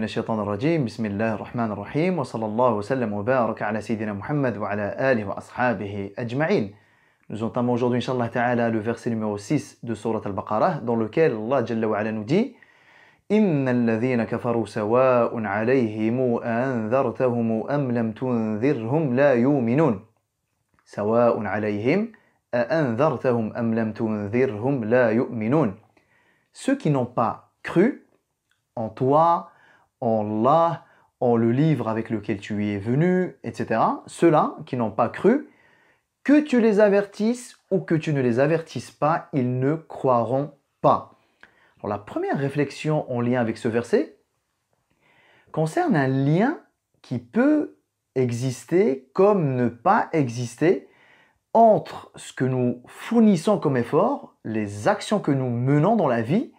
الشيطان الرجيم بسم الله الرحمن الرحيم وصلى الله وسلم وبارك على سيدنا محمد وعلى آله وأصحابه أجمعين. Nous entamons aujourd'hui, Inch'Allah Ta'ala, le verset numéro 6 de Surat Al-Baqarah, dans lequel Allah Jalla wa Ala nous dit إِنَّ الَّذِينَ كَفَرُوا سَوَاءٌ عَلَيْهِمْ أَأَنذَرْتَهُمْ أَمْ لَمْ تُنذِرْهُمْ لَا يُؤْمِنُونَ سَوَاءٌ عَلَيْهِمْ أَأَنذَرْتَهُمْ أَمْ لَمْ تُنذِرْهُمْ لَا يُؤْمِنُونَ. Ceux qui n'ont pas cru en toi, en Allah, en le livre avec lequel tu es venu, etc. Ceux-là qui n'ont pas cru, que tu les avertisses ou que tu ne les avertisses pas, ils ne croiront pas. Alors, la première réflexion en lien avec ce verset concerne un lien qui peut exister comme ne pas exister entre ce que nous fournissons comme effort, les actions que nous menons dans la vie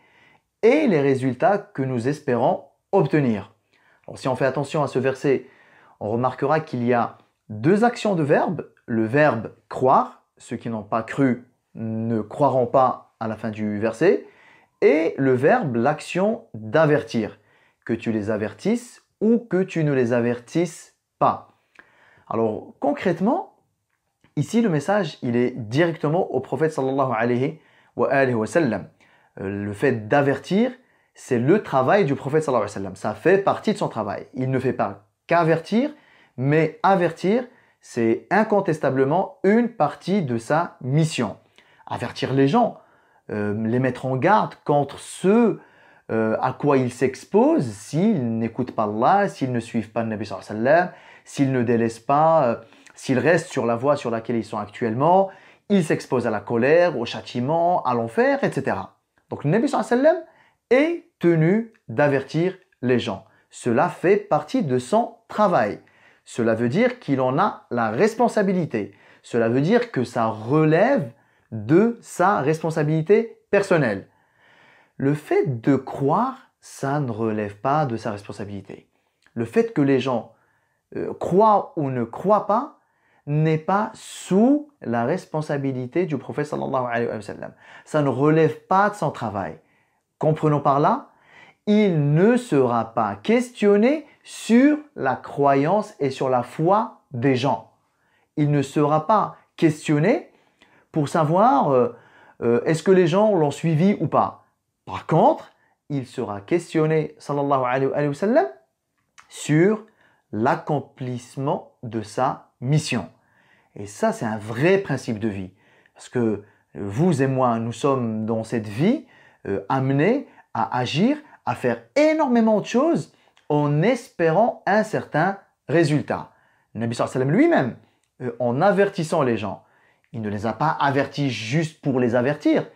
et les résultats que nous espérons obtenir. Alors, si on fait attention à ce verset, on remarquera qu'il y a deux actions de verbe. Le verbe croire, ceux qui n'ont pas cru ne croiront pas à la fin du verset, et le verbe, l'action d'avertir, que tu les avertisses ou que tu ne les avertisses pas. Alors concrètement, ici le message il est directement au prophète sallallahu alayhi wa sallam. Le fait d'avertir, c'est le travail du prophète sallallahu alayhi wa sallam. Ça fait partie de son travail. Il ne fait pas qu'avertir, mais avertir, c'est incontestablement une partie de sa mission. Avertir les gens, les mettre en garde contre ce à quoi ils s'exposent s'ils n'écoutent pas Allah, s'ils ne suivent pas le Nabi sallallahu alayhi wa sallam, s'ils ne délaissent pas, s'ils restent sur la voie sur laquelle ils sont actuellement, ils s'exposent à la colère, au châtiment, à l'enfer, etc. Donc le Nabi sallallahu alayhi wa sallam est tenu d'avertir les gens. Cela fait partie de son travail. Cela veut dire qu'il en a la responsabilité. Cela veut dire que ça relève de sa responsabilité personnelle. Le fait de croire, ça ne relève pas de sa responsabilité. Le fait que les gens croient ou ne croient pas n'est pas sous la responsabilité du prophète sallallahu alayhi wa sallam. Ça ne relève pas de son travail. Comprenons par là, il ne sera pas questionné sur la croyance et sur la foi des gens. Il ne sera pas questionné pour savoir est-ce que les gens l'ont suivi ou pas. Par contre, il sera questionné sallallahu alayhi wa sallam sur l'accomplissement de sa mission. Et ça, c'est un vrai principe de vie. Parce que vous et moi, nous sommes dans cette vie amenés à agir, à faire énormément de choses en espérant un certain résultat. Le Nabi sallallahu alayhi wa sallam lui-même, en avertissant les gens, il ne les a pas avertis juste pour les avertir.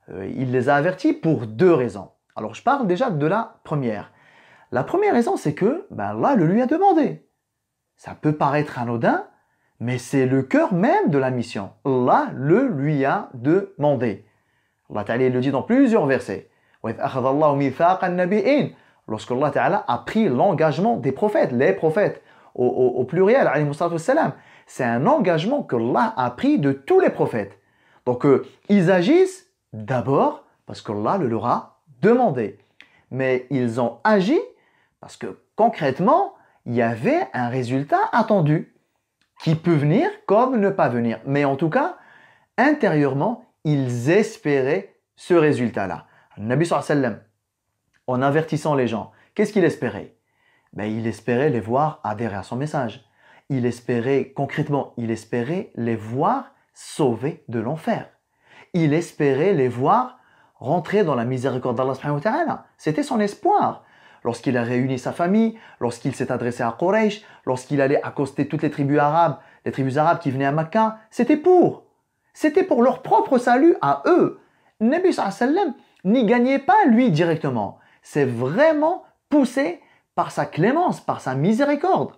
Il les a avertis pour deux raisons. Alors, je parle déjà de la première. La première raison, c'est que Allah le lui a demandé. Ça peut paraître anodin, mais c'est le cœur même de la mission. Allah le lui a demandé. Allah Ta'ala le dit dans plusieurs versets. Lorsque Allah Ta'ala a pris l'engagement des prophètes, les prophètes, au pluriel, c'est un engagement que Allah a pris de tous les prophètes. Donc, ils agissent d'abord parce qu'Allah le leur a demandé. Mais ils ont agi parce que concrètement, il y avait un résultat attendu qui peut venir comme ne pas venir. Mais en tout cas, intérieurement, ils espéraient ce résultat-là. Le Nabi sallallahu alayhi wa sallam, en avertissant les gens, qu'est-ce qu'il espérait? Il espérait les voir adhérer à son message. Il espérait, concrètement, il espérait les voir sauvés de l'enfer. Il espérait les voir rentrer dans la miséricorde d'Allah subhanahu wa ta'ala. C'était son espoir. Lorsqu'il a réuni sa famille, lorsqu'il s'est adressé à Quraysh, lorsqu'il allait accoster toutes les tribus arabes qui venaient à Makkah, c'était pour leur propre salut à eux. Nabi sallallahu alayhi wa sallam n'y gagnait pas lui directement. C'est vraiment poussé par sa clémence, par sa miséricorde.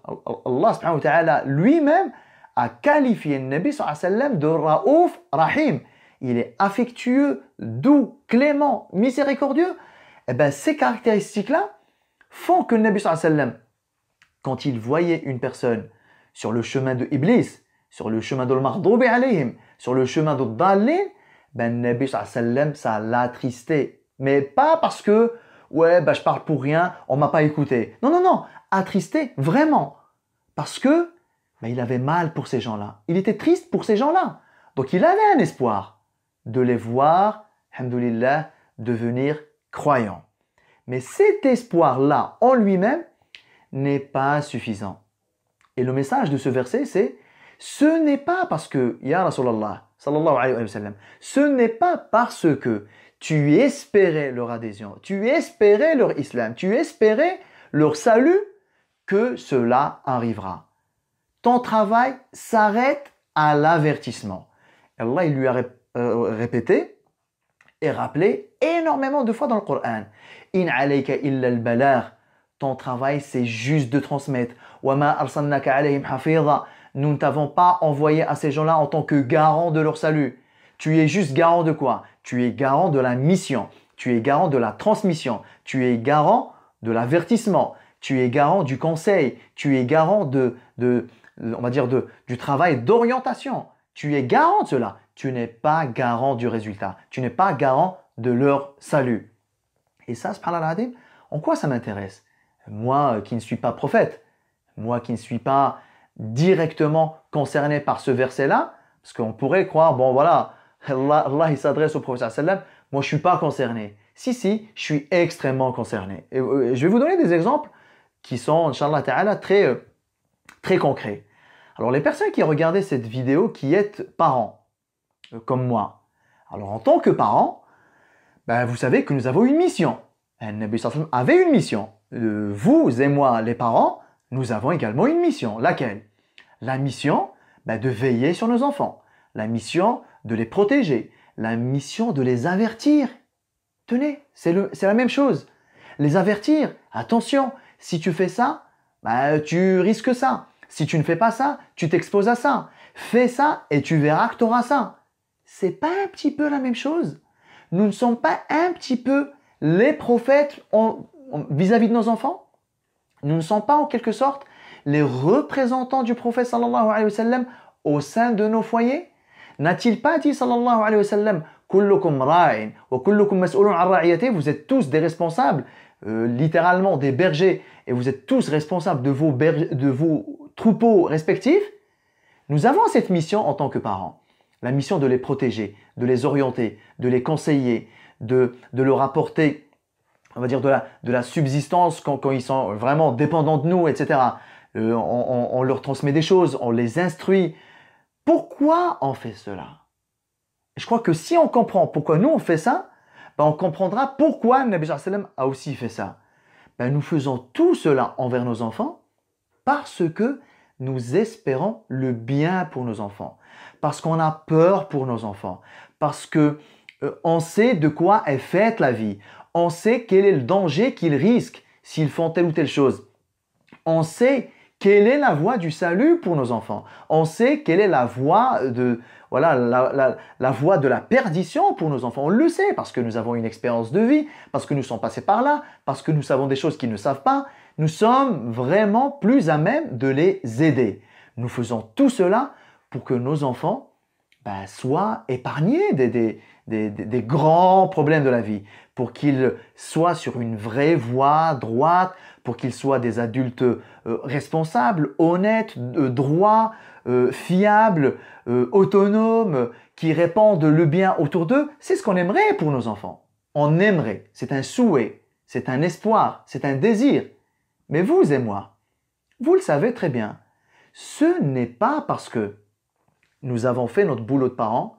Allah subhanahu wa ta'ala lui-même a qualifié le Nabi sallallahu alayhi wa sallam de Raouf Rahim. Il est affectueux, doux, clément, miséricordieux. Ces caractéristiques-là font que le Nabi sallallahu alayhi wa sallam, quand il voyait une personne sur le chemin de Iblis, sur le chemin de l'Maghdoubi alayhim, sur le chemin de Dallin, le Nabi sallallahu alayhi wa sallam, ça l'attristait. Mais pas parce que ouais, bah, je parle pour rien, on m'a pas écouté. Non, non, non, attristé, vraiment. Parce que bah, il avait mal pour ces gens-là. Il était triste pour ces gens-là. Donc il avait un espoir de les voir, alhamdoulilah, devenir croyants. Mais cet espoir-là en lui-même n'est pas suffisant. Et le message de ce verset, c'est ce n'est pas parce que, Ya Rasulallah, sallallahu alayhi wa sallam, ce n'est pas parce que tu espérais leur adhésion, tu espérais leur islam, tu espérais leur salut que cela arrivera. Ton travail s'arrête à l'avertissement. Allah, il lui a répété et rappelé énormément de fois dans le Coran. In alayka illa al-balagh. Ton travail, c'est juste de transmettre. Wa ma arsalnaka alayhim hafidha. Nous ne t'avons pas envoyé à ces gens-là en tant que garant de leur salut. Tu es juste garant de quoi? Tu es garant de la mission. Tu es garant de la transmission. Tu es garant de l'avertissement. Tu es garant du conseil. Tu es garant on va dire du travail d'orientation. Tu es garant de cela. Tu n'es pas garant du résultat. Tu n'es pas garant de leur salut. Et ça, subhanallah al-azim, en quoi ça m'intéresse? Moi qui ne suis pas prophète, moi qui ne suis pas directement concerné par ce verset-là, parce qu'on pourrait croire, bon voilà, Allah il s'adresse au prophète sallam, moi je ne suis pas concerné. Si, je suis extrêmement concerné. Et je vais vous donner des exemples qui sont, Inch'Allah ta'ala, très concrets. Alors les personnes qui regardaient cette vidéo, qui êtes parents, comme moi, alors en tant que parents, ben, vous savez que nous avons une mission. Nabi sallam avait une mission. Vous et moi, les parents, nous avons également une mission. Laquelle? La mission de veiller sur nos enfants. La mission de les protéger. La mission de les avertir. Tenez, c'est la même chose. Les avertir. Attention, si tu fais ça, tu risques ça. Si tu ne fais pas ça, tu t'exposes à ça. Fais ça et tu verras que tu auras ça. C'est pas un petit peu la même chose? Nous ne sommes pas un petit peu les prophètes vis-à-vis de nos enfants? Nous ne sommes pas en quelque sorte les représentants du prophète sallallahu alayhi wa sallam au sein de nos foyers? N'a-t-il pas dit sallallahu alayhi wa sallam kullukum ra'in wa kullukum mas'ulun 'an ra'iyatihi, vous êtes tous des responsables, littéralement des bergers, et vous êtes tous responsables de vos troupeaux respectifs? Nous avons cette mission en tant que parents. La mission de les protéger, de les orienter, de les conseiller, de leur apporter, on va dire, de la subsistance quand ils sont vraiment dépendants de nous, etc. On leur transmet des choses, on les instruit. Pourquoi on fait cela? Je crois que si on comprend pourquoi nous on fait ça, on comprendra pourquoi Nabi sallallahu alayhi wa sallam a aussi fait ça. Nous faisons tout cela envers nos enfants parce que nous espérons le bien pour nos enfants, parce qu'on a peur pour nos enfants, parce que on sait de quoi est faite la vie, on sait quel est le danger qu'ils risquent s'ils font telle ou telle chose, on sait quelle est la voie du salut pour nos enfants, on sait quelle est la voie la voie de la perdition pour nos enfants. On le sait parce que nous avons une expérience de vie, parce que nous sommes passés par là, parce que nous savons des choses qu'ils ne savent pas. Nous sommes vraiment plus à même de les aider. Nous faisons tout cela pour que nos enfants soient épargnés des grands problèmes de la vie, pour qu'ils soient sur une vraie voie droite, pour qu'ils soient des adultes responsables, honnêtes, droits, fiables, autonomes, qui répandent le bien autour d'eux. C'est ce qu'on aimerait pour nos enfants. On aimerait, c'est un souhait, c'est un espoir, c'est un désir. Mais vous et moi, vous le savez très bien, ce n'est pas parce que nous avons fait notre boulot de parents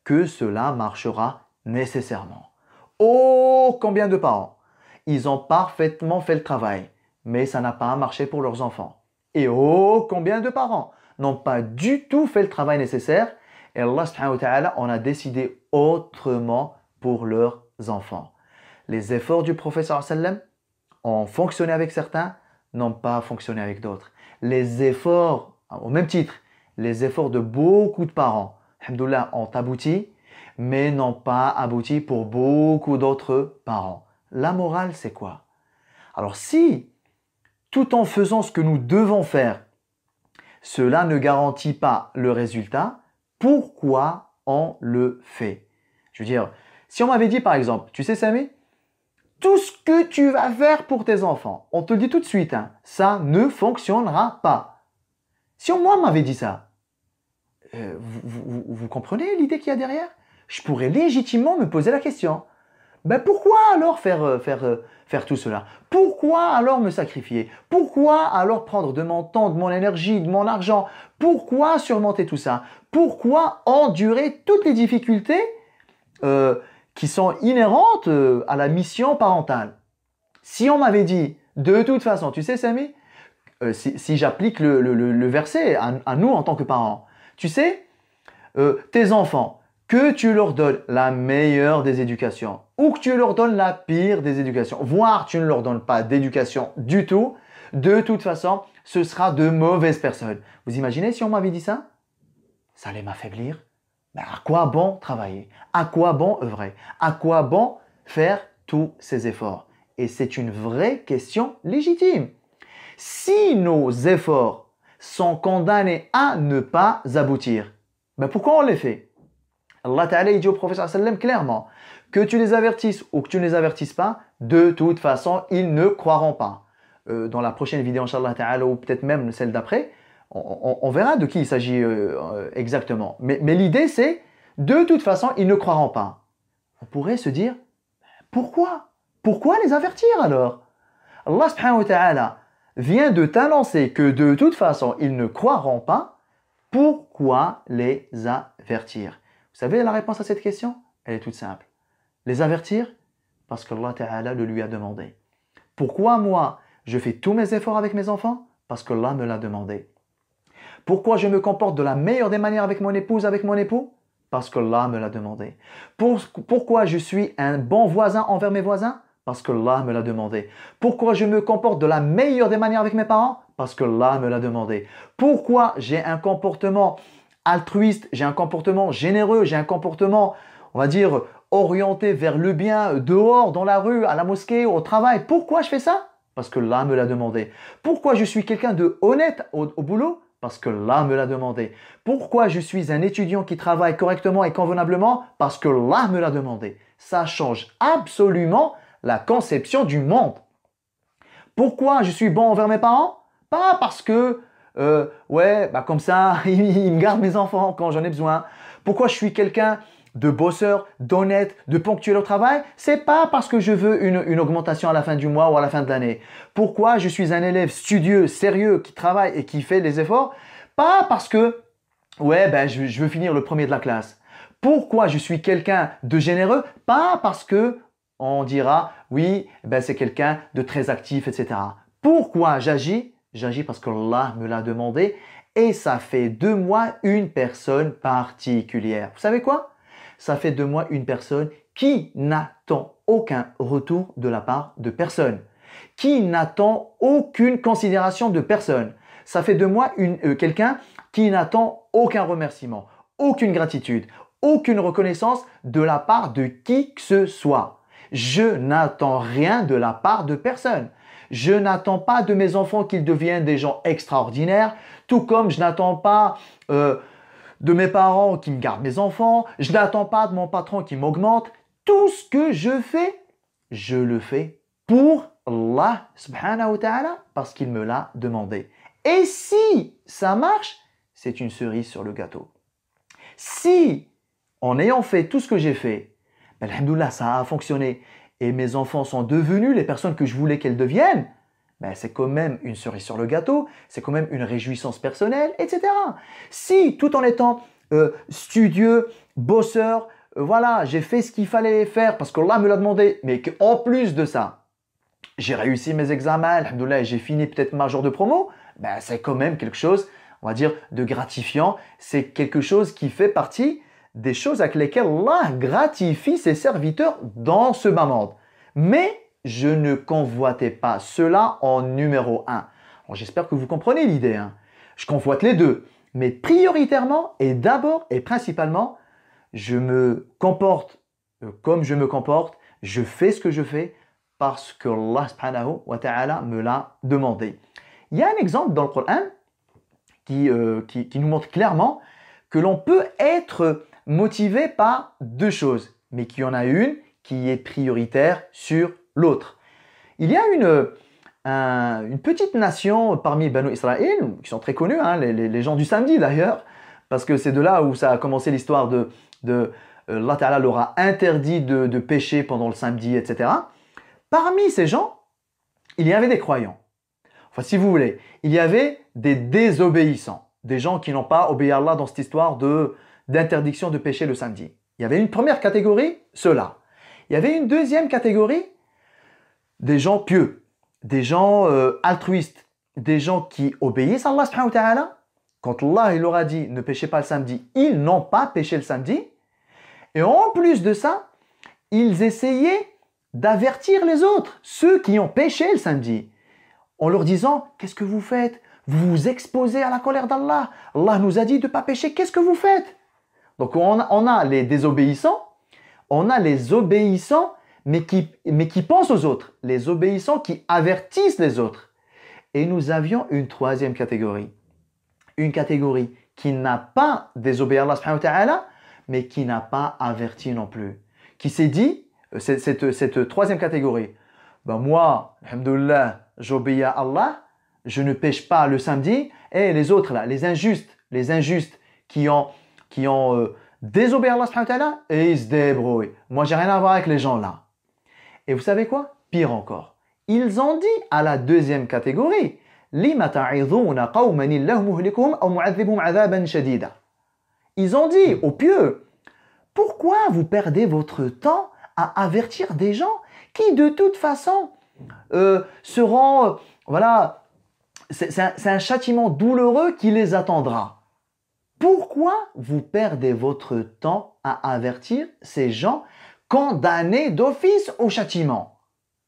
que cela marchera nécessairement. Oh, combien de parents! Ils ont parfaitement fait le travail, mais ça n'a pas marché pour leurs enfants. Et oh, combien de parents n'ont pas du tout fait le travail nécessaire et Allah subhanahu wa ta'ala en a décidé autrement pour leurs enfants. Les efforts du prophète sallallahu alayhi wa sallam ont fonctionné avec certains, n'ont pas fonctionné avec d'autres. Les efforts, au même titre, les efforts de beaucoup de parents, alhamdoulilah, ont abouti, mais n'ont pas abouti pour beaucoup d'autres parents. La morale, c'est quoi? Alors si, tout en faisant ce que nous devons faire, cela ne garantit pas le résultat, pourquoi on le fait? Je veux dire, si on m'avait dit par exemple, tu sais Samy, tout ce que tu vas faire pour tes enfants, on te le dit tout de suite, hein, ça ne fonctionnera pas. Si moi m'avait dit ça, vous comprenez l'idée qu'il y a derrière? Je pourrais légitimement me poser la question. Ben pourquoi alors faire tout cela? Pourquoi alors me sacrifier? Pourquoi alors prendre de mon temps, de mon énergie, de mon argent? Pourquoi surmonter tout ça? Pourquoi endurer toutes les difficultés qui sont inhérentes à la mission parentale? Si on m'avait dit, de toute façon, tu sais Samy, si j'applique le verset à nous en tant que parents, tu sais, tes enfants, que tu leur donnes la meilleure des éducations ou que tu leur donnes la pire des éducations, voire tu ne leur donnes pas d'éducation du tout, de toute façon, ce sera de mauvaises personnes. Vous imaginez si on m'avait dit ça? Ça allait m'affaiblir. Mais à quoi bon travailler? À quoi bon œuvrer? À quoi bon faire tous ces efforts? Et c'est une vraie question légitime. Si nos efforts sont condamnés à ne pas aboutir, ben pourquoi on les fait? Allah Ta'ala dit au prophète sallam clairement, que tu les avertisses ou que tu ne les avertisses pas, de toute façon, ils ne croiront pas. Dans la prochaine vidéo, Inch'Allah Ta'ala, ou peut-être même celle d'après, on verra de qui il s'agit exactement. Mais l'idée, c'est, de toute façon, ils ne croiront pas. On pourrait se dire, pourquoi? Pourquoi les avertir alors? Allah subhanahu wa ta'ala vient de t'annoncer que de toute façon, ils ne croiront pas. Pourquoi les avertir? Vous savez la réponse à cette question? Elle est toute simple. Les avertir parce qu'Allah Ta'ala le lui a demandé. Pourquoi moi, je fais tous mes efforts avec mes enfants? Parce qu'Allah me l'a demandé. Pourquoi je me comporte de la meilleure des manières avec mon épouse, avec mon époux? Parce qu'Allah me l'a demandé. Pourquoi je suis un bon voisin envers mes voisins? Parce qu'Allah me l'a demandé. Pourquoi je me comporte de la meilleure des manières avec mes parents? Parce qu'Allah me l'a demandé. Pourquoi j'ai un comportement altruiste, j'ai un comportement généreux, j'ai un comportement, on va dire, orienté vers le bien, dehors, dans la rue, à la mosquée, au travail? Pourquoi je fais ça? Parce que Allah me l'a demandé. Pourquoi je suis quelqu'un de honnête au boulot? Parce que Allah me l'a demandé. Pourquoi je suis un étudiant qui travaille correctement et convenablement? Parce que Allah me l'a demandé. Ça change absolument la conception du monde. Pourquoi je suis bon envers mes parents? Pas parce que, comme ça, ils me gardent mes enfants quand j'en ai besoin. Pourquoi je suis quelqu'un de bosseur, d'honnête, de ponctuel au travail? C'est pas parce que je veux une augmentation à la fin du mois ou à la fin de l'année. Pourquoi je suis un élève studieux, sérieux, qui travaille et qui fait les efforts? Pas parce que, je veux finir le premier de la classe. Pourquoi je suis quelqu'un de généreux? Pas parce que on dira, oui, c'est quelqu'un de très actif, etc. Pourquoi j'agis? J'agis parce qu'Allah me l'a demandé et ça fait de moi une personne particulière. Vous savez quoi? Ça fait de moi une personne qui n'attend aucun retour de la part de personne, qui n'attend aucune considération de personne. Ça fait de moi quelqu'un qui n'attend aucun remerciement, aucune gratitude, aucune reconnaissance de la part de qui que ce soit. Je n'attends rien de la part de personne. Je n'attends pas de mes enfants qu'ils deviennent des gens extraordinaires, tout comme je n'attends pas de mes parents qui me gardent mes enfants, je n'attends pas de mon patron qui m'augmente. Tout ce que je le fais pour Allah subhanahu wa ta'ala parce qu'il me l'a demandé. Et si ça marche, c'est une cerise sur le gâteau. Si, en ayant fait tout ce que j'ai fait, alhamdoulilah, ça a fonctionné et mes enfants sont devenus les personnes que je voulais qu'elles deviennent, c'est quand même une cerise sur le gâteau, c'est quand même une réjouissance personnelle, etc. Si, tout en étant studieux, bosseur, j'ai fait ce qu'il fallait faire parce qu'Allah me l'a demandé, mais qu'en plus de ça, j'ai réussi mes examens, alhamdoulilah, et j'ai fini peut-être ma jour de promo, c'est quand même quelque chose, on va dire, de gratifiant. C'est quelque chose qui fait partie des choses avec lesquelles Allah gratifie ses serviteurs dans ce bas monde. Mais je ne convoitais pas cela en numéro 1. J'espère que vous comprenez l'idée. Je convoite les deux. Mais prioritairement et d'abord et principalement, je me comporte comme je me comporte. Je fais ce que je fais parce que Allah subhanahu wa ta'ala me l'a demandé. Il y a un exemple dans le Coran qui nous montre clairement que l'on peut être motivé par deux choses, mais qu'il y en a une qui est prioritaire sur l'autre. Il y a une petite nation parmi Banu Israël, qui sont très connus, hein, les gens du samedi d'ailleurs, parce que c'est de là où ça a commencé l'histoire Allah Ta'ala leur a interdit de pécher pendant le samedi, etc. Parmi ces gens, il y avait des croyants. Enfin, si vous voulez, il y avait des désobéissants, des gens qui n'ont pas obéi à Allah dans cette histoire d'interdiction de pécher le samedi. Il y avait une première catégorie, ceux-là. Il y avait une deuxième catégorie, des gens pieux, des gens altruistes, des gens qui obéissent à Allah subhanahu wa ta'ala. Quand Allah il leur a dit ne péchez pas le samedi, ils n'ont pas péché le samedi. Et en plus de ça, ils essayaient d'avertir les autres, ceux qui ont péché le samedi, en leur disant « Qu'est-ce que vous faites? Vous vous exposez à la colère d'Allah. Allah nous a dit de ne pas pécher, qu'est-ce que vous faites ?» Donc on a les désobéissants, on a les obéissants, mais qui pensent aux autres, les obéissants qui avertissent les autres. Et nous avions une troisième catégorie, une catégorie qui n'a pas désobéi à Allah subhanahu wa ta'ala, mais qui n'a pas averti non plus, qui s'est dit, cette troisième catégorie, ben moi, alhamdoulilah, j'obéis à Allah, je ne pêche pas le samedi, et les autres là, les injustes qui ont désobéi à Allah subhanahu wa ta'ala, et ils se débrouillent. Moi, j'ai rien à voir avec les gens là. Et vous savez quoi? Pire encore, ils ont dit à la deuxième catégorie, لِمَ تَعِظُونَ قَوْمًا اللَّهُ مُهْلِكُهُمْ أَوْ مُعَذِّبُهُمْ عَذَابًا شَدِيدًا. Ils ont dit aux pieux, pourquoi vous perdez votre temps à avertir des gens qui de toute façon seront, voilà, c'est un châtiment douloureux qui les attendra. Pourquoi vous perdez votre temps à avertir ces gens condamnés d'office au châtiment?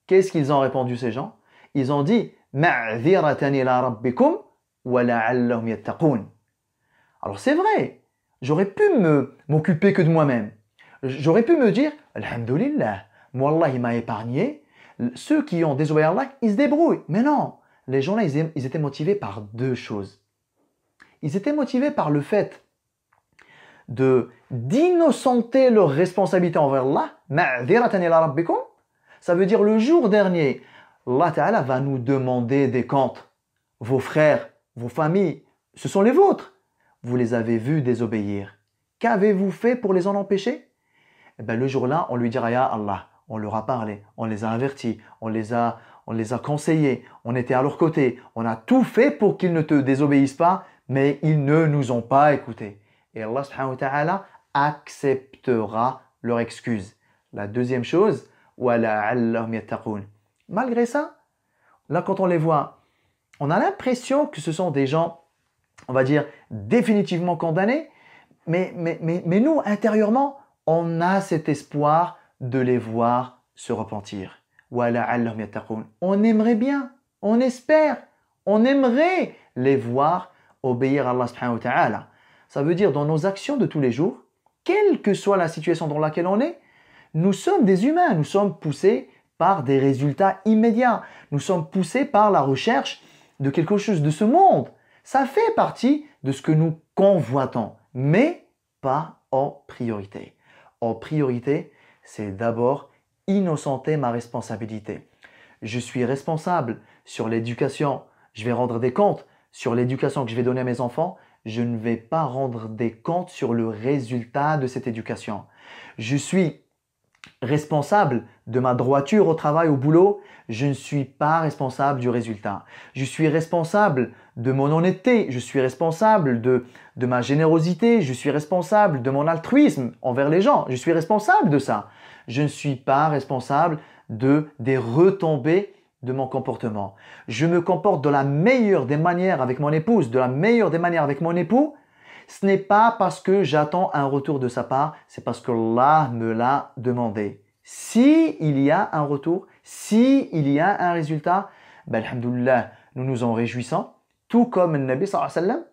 Qu'est-ce qu'ils ont répondu ces gens? Ils ont dit ma'dhiratan ila rabbikum wa la'allahum yattaqun. Alors c'est vrai, j'aurais pu m'occuper que de moi-même. J'aurais pu me dire alhamdulillah, moi Allah il m'a épargné. Ceux qui ont désobéi à Allah, ils se débrouillent. Mais non, les gens là, ils étaient motivés par deux choses. Ils étaient motivés par le fait d'innocenter leur responsabilité envers Allah. Ma'dhiratan ila rabbikum. Ça veut dire le jour dernier, Allah Ta'ala va nous demander des comptes. Vos frères, vos familles, ce sont les vôtres. Vous les avez vus désobéir. Qu'avez-vous fait pour les en empêcher? Eh bien, le jour-là, on lui dira, Ya Allah, on leur a parlé, on les a avertis, on les a conseillés, on était à leur côté, on a tout fait pour qu'ils ne te désobéissent pas, mais ils ne nous ont pas écoutés. Et Allah subhanahu wa ta'ala acceptera leur excuse. La deuxième chose, وَلَعَلَّهُمْ يَتَّقُونَ. Malgré ça, là quand on les voit, on a l'impression que ce sont des gens, on va dire, définitivement condamnés, mais nous, intérieurement, on a cet espoir de les voir se repentir. وَلَعَلَّهُمْ يَتَّقُونَ. On aimerait bien, on espère, on aimerait les voir obéir à Allah subhanahu wa ta'ala. Ça veut dire dans nos actions de tous les jours, quelle que soit la situation dans laquelle on est, nous sommes des humains, nous sommes poussés par des résultats immédiats. Nous sommes poussés par la recherche de quelque chose de ce monde. Ça fait partie de ce que nous convoitons, mais pas en priorité. En priorité, c'est d'abord innocenter ma responsabilité. Je suis responsable sur l'éducation. Je vais rendre des comptes sur l'éducation que je vais donner à mes enfants. Je ne vais pas rendre des comptes sur le résultat de cette éducation. Je suis responsable de ma droiture au travail, au boulot, je ne suis pas responsable du résultat. Je suis responsable de mon honnêteté, je suis responsable de ma générosité, je suis responsable de mon altruisme envers les gens, je suis responsable de ça. Je ne suis pas responsable des retombées de mon comportement. Je me comporte de la meilleure des manières avec mon épouse, de la meilleure des manières avec mon époux. Ce n'est pas parce que j'attends un retour de sa part, c'est parce que Allah me l'a demandé. Si il y a un retour, si il y a un résultat, ben, alhamdoulilah, nous nous en réjouissons, tout comme le Nabi sallallahu alayhi wa sallam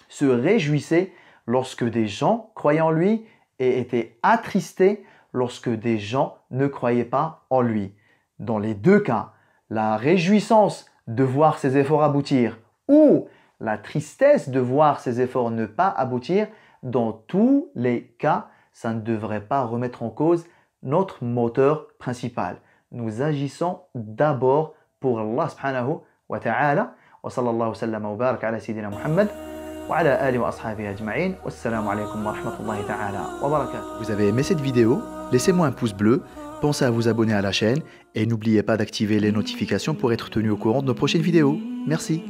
se réjouissait lorsque des gens croyaient en lui et étaient attristés lorsque des gens ne croyaient pas en lui. Dans les deux cas, la réjouissance de voir ses efforts aboutir ou la tristesse de voir ses efforts ne pas aboutir, dans tous les cas, ça ne devrait pas remettre en cause notre moteur principal, nous agissons d'abord pour Allah subhanahu wa ta'ala. وصلى الله وسلم وبارك على سيدنا محمد وعلى آله وأصحابه أجمعين والسلام عليكم ورحمة الله تعالى وبركاته. Vous avez aimé cette vidéo? Laissez-moi un pouce bleu, pensez à vous abonner à la chaîne et n'oubliez pas d'activer les notifications pour être tenu au courant de nos prochaines vidéos. Merci.